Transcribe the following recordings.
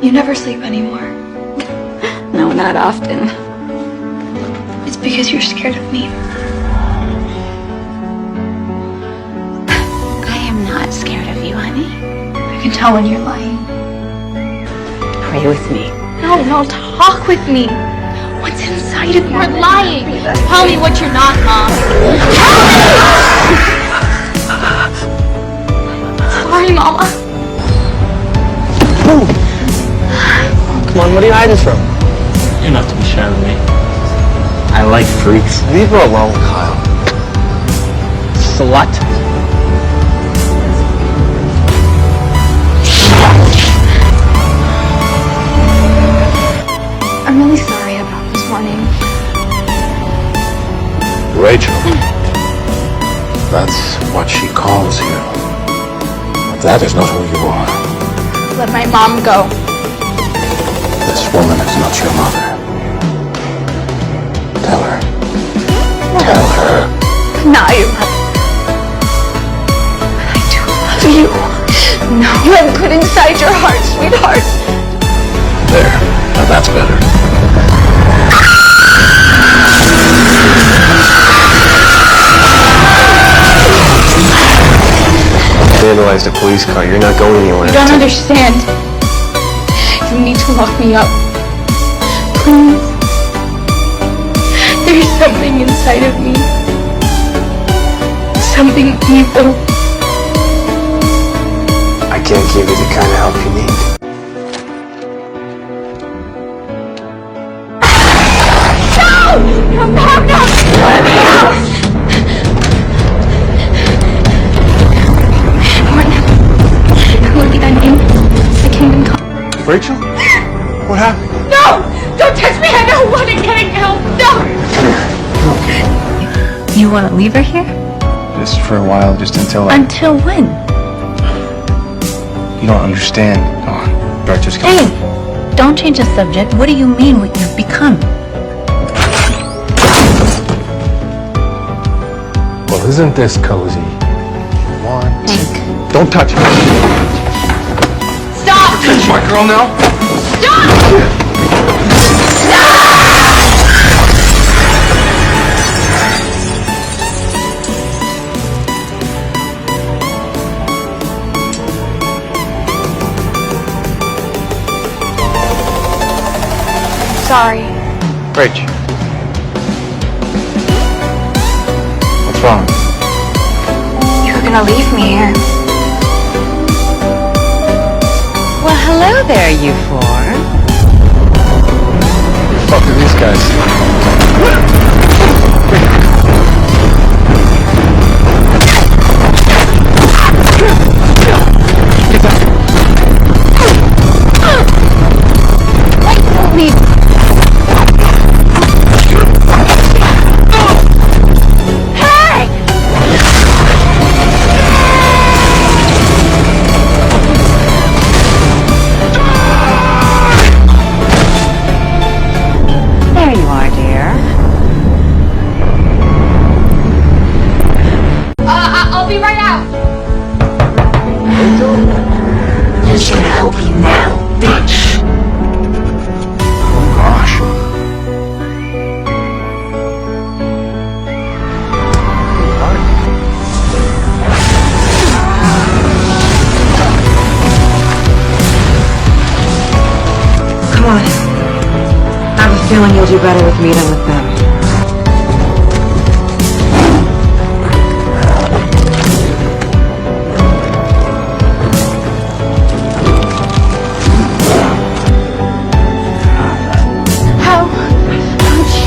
You never sleep anymore. No, not often. It's because you're scared of me. I am not scared of you, honey. I can tell when you're lying. Pray with me. No, talk with me. What's inside of you? You're lying. Tell me what you're not, Mom. Sorry, Mama. Come on, what are you hiding from? You're not to be shy with me. I like freaks. Leave her alone, Kyle. Slut. I'm really sorry about this morning. Rachel. That's what she calls you. But that is not who you are. Let my mom go. This woman is not your mother. Tell her. Tell her. Not your mother. But I do love you. No. You have good inside your heart, sweetheart. There. Now that's better. Vandalized a police car. You're not going anywhere. You don't understand. You need to lock me up. Please. There's something inside of me. Something evil. I can't give you the kind of help you need. Come back now! Let me out! I'm looking at you. The kingdom come. Rachel? What happened? No! Don't touch me! I don't want to get help! No! You want to leave her here? Just for a while, just until Until when? You don't understand. Come on. Right, just come. Hey, don't change the subject. What do you mean what you've become? Well, isn't this cozy? One, Hank. don't touch me. Stop! Touch my girl now? Stop! Sorry. Rach. What's wrong? You're gonna leave me here. Well, hello there, you four. Who the fuck are these guys? There you are, dear. I'll be right out. Who's gonna help you now, bitch? Oh, gosh. Come on. I have a feeling you'll do better with me than with them.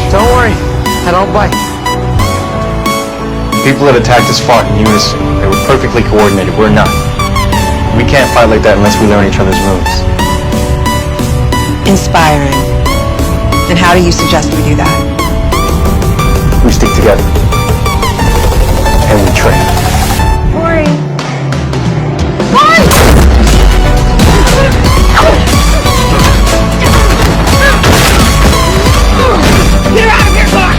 Don't worry. I don't bite. People that attacked us fought in unison. They were perfectly coordinated. We're not. We can't fight like that unless we learn each other's moves. Inspiring. And how do you suggest we do that? We stick together. And we train. Get out of here, boy!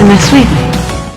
mess with me.